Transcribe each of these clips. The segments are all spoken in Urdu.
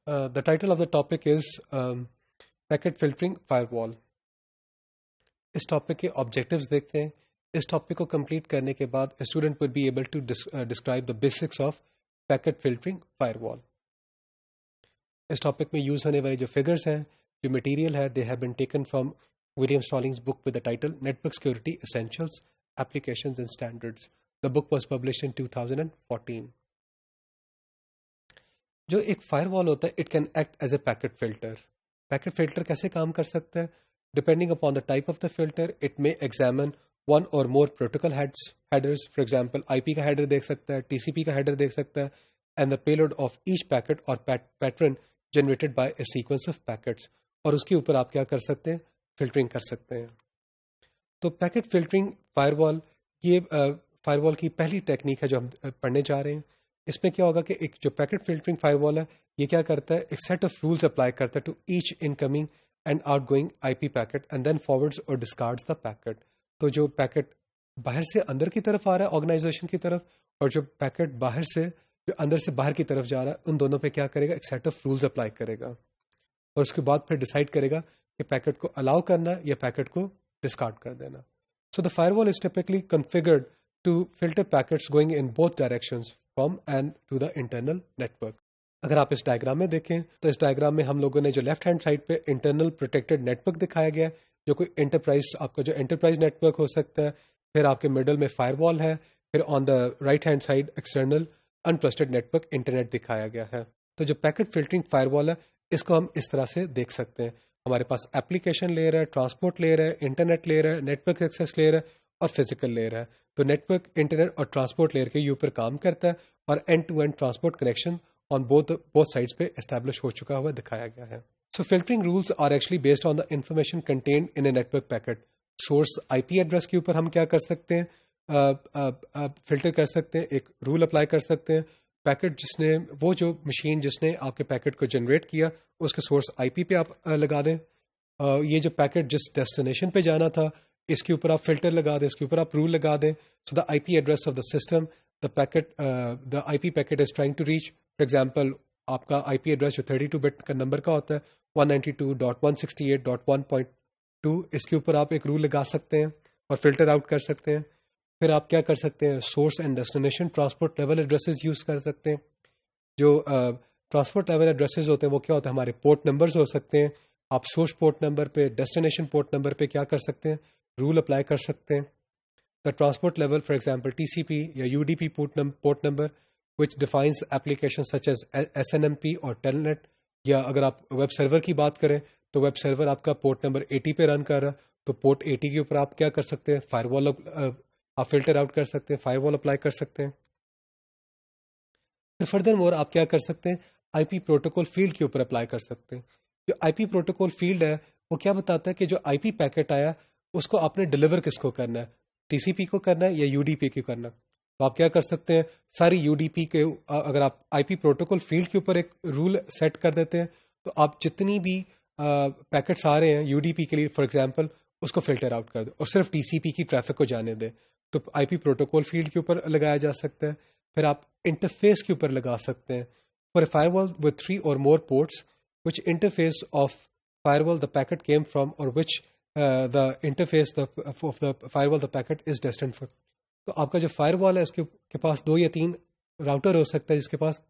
The title of the topic is Packet Filtering Firewall. اس ٹاپک کے آبجیکٹیوز دیکھتے ہیں. اس ٹاپک کو کمپلیٹ کرنے کے بعد student will be able to describe the basics of packet filtering firewall. اس ٹاپک میں یوز ہونے والے جو فگرس ہیں, جو مٹیریل ہے, they have been taken from William Stallings book with the title network security essentials applications and standards. The book was published in 2014. جو ایک فائر وال ہوتا ہے, it can act as a packet filter. Packet filter کیسے کام کر سکتا ہے؟ Depending upon the type of the filter, it may examine one or more protocol headers. For example, IP کا header دیکھ سکتا ہے, TCP کا header دیکھ سکتا ہے, and the payload of each packet or pattern generated by a sequence of packets. اور اس کے اوپر آپ کیا کر سکتے ہیں؟ فلٹرنگ کر سکتے ہیں. تو پیکٹ فلٹرنگ فائر وال, یہ فائر وال کی پہلی ٹیکنیک ہے جو ہم پڑھنے جا رہے ہیں. اس میں کیا ہوگا کہ ایک جو پیکٹ فلٹرنگ فائر وال ہے, یہ کیا کرتا ہے, ایک سیٹ آف رولز اپلائی کرتا ہے to each incoming and outgoing IP packet and then forwards اور ڈسکارڈز دا پیکٹ. تو جو پیکٹ باہر سے اندر کی طرف آ رہا ہے آرگنائزیشن کی طرف, اور جو پیکٹ باہر سے جو اندر سے باہر کی طرف جا رہا ہے, ان دونوں پہ کیا کرے گا, ایک سیٹ آف رولز اپلائی کرے گا, اور اس کے بعد پھر ڈیسائیڈ کرے گا کہ پیکٹ کو الاؤ کرنا یا پیکٹ کو ڈسکارڈ کر دینا. سو the firewall is typically configured to filter packets going in both directions from and to the internal network. اگر آپ اس ڈائیگرام میں دیکھیں تو اس ڈائیگرام میں ہم لوگوں نے جو لیفٹ ہینڈ سائڈ پہ انٹرنل پروٹیکٹڈ نیٹ ورک دکھایا گیا ہے, جو کوئی انٹرپرائز, آپ کا جو انٹرپرائز نیٹ ورک ہو سکتا ہے, پھر آپ کے مڈل میں فائر وال ہے, پھر on the right hand side external untrusted network internet دکھایا گیا ہے. تو جو پیکٹ فلٹرنگ فائر وال ہے, اس کو ہم اس طرح سے دیکھ سکتے ہیں. ہمارے پاس ایپلیکیشن لیئر ہے, ٹرانسپورٹ لیئر ہے, انٹرنیٹ لیئر ہے, نیٹ ورک ایکسیس لیئر ہے, اور فزیکل لیئر ہے. تو نیٹ ورک, انٹرنیٹ اور ٹرانسپورٹ لیئر کے اوپر کام کرتا ہے, اور end to end transport connection on both sides پہ اسٹیبلش ہو چکا ہوا دکھایا گیا ہے. So filtering rules are actually based on the information contained in a network packet. Source IP address کے اوپر ہم کیا کر سکتے ہیں, فلٹر کر سکتے ہیں, ایک رول اپلائی کر سکتے ہیں. پیکٹ جس نے, وہ جو مشین جس نے آپ کے پیکٹ کو جنریٹ کیا, اس کے سورس IP پہ آپ لگا دیں. یہ جو پیکٹ جس ڈیسٹینیشن پہ جانا تھا, اس کے اوپر آپ فلٹر لگا دیں, اس کے اوپر آپ رول لگا دیں. So the IP address of the system, the IP packet is trying to reach. For example, آپ کا IP ایڈریس جو 32 بٹ کا نمبر کا ہوتا ہے, 192.168.1.2, اس کے اوپر آپ ایک رول لگا سکتے ہیں اور فلٹر آؤٹ کر سکتے ہیں. پھر آپ کیا کر سکتے ہیں, source and destination transport level addresses use کر سکتے ہیں. جو ٹرانسپورٹ لیول ایڈریسز ہوتے ہیں وہ کیا ہوتا ہے, ہمارے پورٹ نمبرز ہو سکتے ہیں. آپ سورس پورٹ نمبر پہ, ڈیسٹینیشن پورٹ نمبر پہ کیا کر سکتے ہیں, رول اپلائی کر سکتے ہیں. The transport level, for example TCP یا UDP port number which defines applications such as SNMP اور Telnet. یا اگر آپ ویب سرور کی بات کریں تو ویب سرور آپ کا پورٹ نمبر 80 پہ رن کر رہا ہے, تو پورٹ 80 کے اوپر آپ کیا کر سکتے ہیں, فائر وال آپ فلٹر آؤٹ کر سکتے ہیں, فائر وال اپلائی کر سکتے ہیں. پھر فردر مور آپ کیا کر سکتے ہیں, IP پروٹوکول فیلڈ کے اوپر اپلائی کر سکتے ہیں. جو IP پروٹوکول فیلڈ ہے وہ کیا بتاتا ہے کہ جو IP پیکٹ آیا اس کو آپ نے ڈلیور کس کو کرنا ہے, TCP کو کرنا ہے یا UDP کو کرنا ہے. تو آپ کیا کر سکتے ہیں, ساری UDP کے, اگر آپ IP پروٹوکول فیلڈ کے اوپر ایک رول سیٹ کر دیتے ہیں تو آپ جتنی بھی پیکٹس آ رہے ہیں UDP کے لیے, فار ایگزامپل, اس کو فلٹر آؤٹ کر دیں اور صرف TCP کی ٹریفک کو جانے دیں. تو IP پروٹوکول فیلڈ کے اوپر لگایا جا سکتا ہے. پھر آپ انٹرفیس کے اوپر لگا سکتے ہیں. فار اے فائر وال with 3 or more ports which interface of firewall the packet came from or which the interface of the firewall the packet is destined for. تو آپ کا جو فائر وال ہے اس کے پاس 2 یا 3 راؤٹر ہو سکتا ہے, جس کے پاس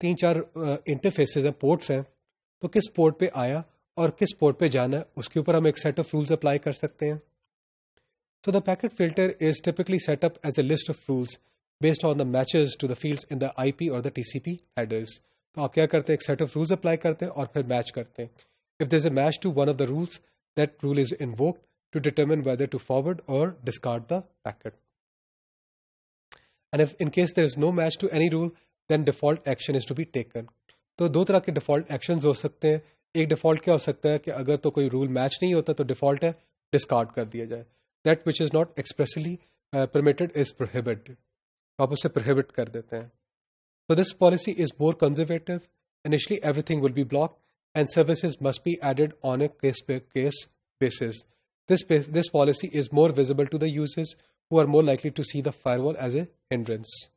3-4 انٹرفیسز ہیں, پورٹس ہیں. تو کس پورٹ پہ آیا اور کس پورٹ پہ جانا ہے, اس کے اوپر ہم ایک سیٹ آف رولز اپلائی کر سکتے ہیں. So the packet filter is typically set up as a list of rules based on the matches to the fields in the IP or the TCP headers. تو آپ کیا کرتے ہیں, ایک سیٹ آف رولز اپلائی کرتے ہیں اور پھر میچ کرتے ہیں. If there is a match to one of the rules, that rule is invoked to determine whether to forward or discard the packet. And if in case there is no match to any rule, then default action is to be taken. تو 2 طرح کے ڈیفالٹ ایکشنز ہو سکتے ہیں. ایک ڈیفالٹ کیا ہو سکتا ہے کہ اگر تو کوئی رول میچ نہیں ہوتا تو ڈیفالٹ ہے ڈسکارڈ کر دیا جائے. That which is not expressly permitted is prohibited. آپ اسے prohibit کر دیتے ہیں. So this policy is more conservative. Initially everything will be blocked and services must be added on a case-by-case basis. This policy is more visible to the users who are more likely to see the firewall as a hindrance.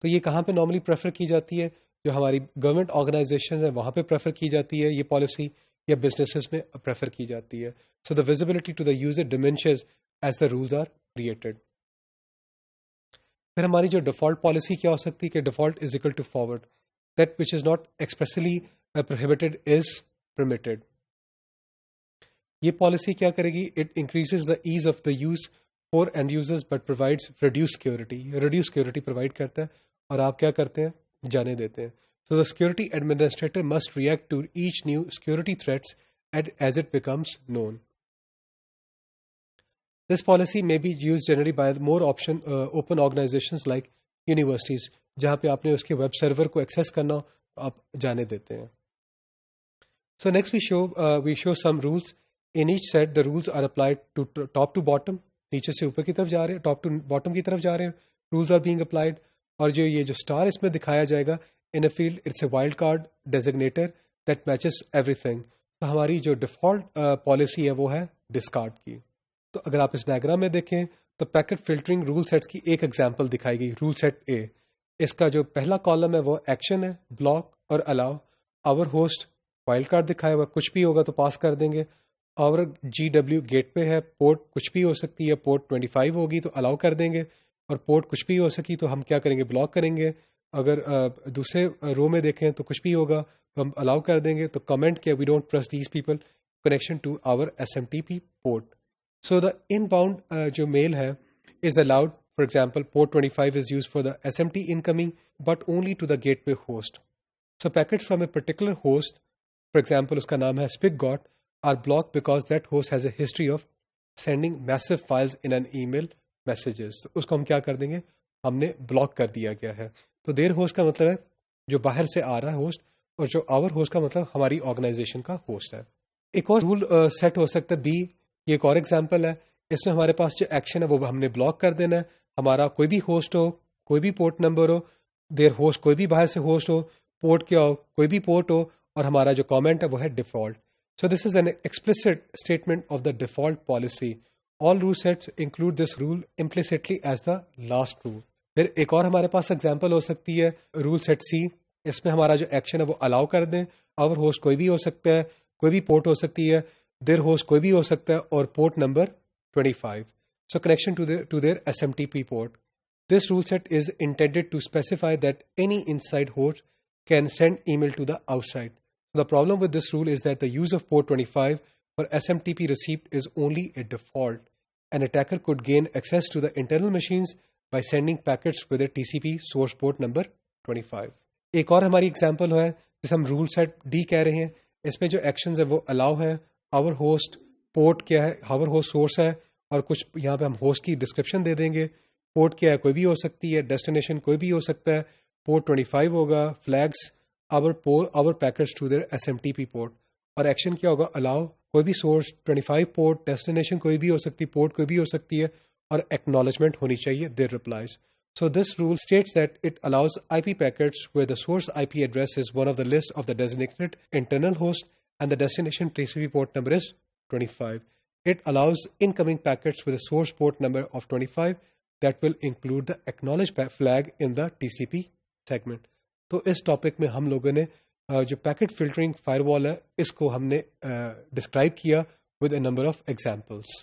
تو یہ کہاں پہ نارملی پریفر کی جاتی ہے, جو ہماری گورنمنٹ آرگنائزیشن ہیں وہاں پہ پریفر کی جاتی ہے یہ پالیسی, یا بزنسز میں پریفر کی جاتی ہے. So the visibility to the user diminishes as the rules are created. پھر ہماری جو ڈیفالٹ پالیسی کیا ہو سکتی ہے کہ default is equal to forward, that which is not expressly prohibited is permitted. یہ پالیسی کیا کرے گی؟ It increases the ease of the use for end users but provides reduced security. Reduced security provide کرتا ہے اور آپ کیا کرتے ہیں؟ جانے دیتے ہیں. So the security administrator must react to each new security threats as it becomes known. This policy may be used generally by more open organizations like universities, جہاں پہ آپ نے اس کے ویب سرور کو ایکسیس کرنا ہو تو آپ جانے دیتے ہیں. So next we show some rules. In each set, the rules are applied to top to bottom. نیچے سے اوپر کی طرف جا رہے ہیں, ٹاپ ٹو باٹم کی طرف جا رہے ہیں, رولز آر بینگ اپلائڈ. اور یہ جو اسٹار اس میں دکھایا جائے گا, in a field it's a wildcard designator that matches everything. تو ہماری جو ڈیفالٹ پالیسی ہے وہ ہے ڈسکارڈ کی. تو اگر آپ اس ڈائگرام میں دیکھیں تو پیکٹ فلٹرنگ رول سیٹس کی ایک ایگزامپل دکھائی گئی, رول سیٹ اے. اس کا جو پہلا کالم ہے وہ ایکشن ہے, بلاک اور الاؤ. آور ہوسٹ وائلڈ کارڈ دکھایا ہوا, کچھ بھی ہوگا تو پاس کر دیں گے. اور جی ڈبلیو گیٹ پہ ہے, پورٹ کچھ بھی ہو سکتی ہے, پورٹ 25 ہوگی تو الاؤ کر دیں گے, اور پورٹ کچھ بھی ہو سکی تو ہم کیا کریں گے؟ بلاک کریں گے. اگر دوسرے رو میں دیکھیں تو کچھ بھی ہوگا تو ہم الاؤ کر دیں گے. تو کمنٹ کیا؟ We don't trust these people connection to our SMTP port. So the inbound جو میل ہے is allowed. For example, port 25 is used for the SMT incoming, but only to the gateway host. So packets from a particular host, for example, اس کا نام ہے SpigGot, are blocked because that host has a history of sending massive files in an email messages. اس کو ہم کیا کر دیں گے؟ ہم نے بلاک کر دیا گیا ہے. تو دیر ہوسٹ کا مطلب ہے جو باہر سے آ رہا ہے ہوسٹ, اور جو آور ہوسٹ کا مطلب ہماری آرگنائزیشن کا ہوسٹ ہے. ایک اور رول سیٹ ہو سکتا ہے بی. یہ ایک اور ایگزامپل ہے. اس میں ہمارے پاس جو ایکشن ہے وہ ہم نے بلاک کر دینا ہے. ہمارا کوئی بھی ہوسٹ ہو, کوئی بھی پورٹ نمبر ہو, دیر ہوسٹ کوئی بھی باہر سے ہوسٹ ہو, پورٹ کیا ہو, کوئی بھی پورٹ ہو, اور ہمارا جو کامنٹ ہے وہ ہے default. So this is an explicit statement of the default policy. All rule sets include this rule implicitly as the last rule. پھر ایک اور ہمارے پاس ایگزامپل ہو سکتی ہے رول سیٹ سی. اس میں ہمارا جو ایکشن ہے وہ الاؤ کر دیں. آور ہوسٹ کوئی بھی ہو سکتا ہے, کوئی بھی پورٹ ہو سکتی ہے, دیر ہوسٹ کوئی بھی ہو سکتا ہے, اور port number 25. So connection to their SMTP port. This rule set is intended to specify that any inside host can send email to the outside. The problem with this rule is that the use of port 25 for SMTP receipt is only a default. An attacker could gain access to the internal machines by sending packets with a TCP source port number 25. ایک اور ہماری ایگزامپل ہے جس ہم رول سیٹ ڈی کہہ رہے ہیں. اس میں جو ایکشنز ہے وہ الاؤ ہے, آور ہوسٹ, پورٹ کیا ہے, آور ہوسٹ سورس ہے, اور کچھ یہاں پہ ہم ہوسٹ کی ڈسکرپشن دے دیں گے. پورٹ کیا ہے؟ کوئی بھی ہو سکتی ہے. ڈیسٹینیشن کوئی بھی ہو سکتا ہے. پورٹ 25 ہوگا. Flags our packets to their SMTP port. اور ایکشن کیا ہوگا؟ الاؤ, کوئی بھی سورس 25 پورٹ, ڈیسٹینیشن کوئی بھی ہو سکتی, پورٹ کوئی بھی ہو سکتی ہے, اور ایکنالجمنٹ ہونی چاہیے دیر replies. So this rule states that it allows IP packets where the source IP address is one of the list of the designated internal host and the destination TCP port number is 25. It allows incoming packets with a source port number of 25 that will include the acknowledge flag in the TCP segment. تو اس ٹاپک میں ہم لوگوں نے جو پیکٹ فلٹرنگ فائر وال ہے اس کو ہم نے ڈسکرائب کیا with a number of examples.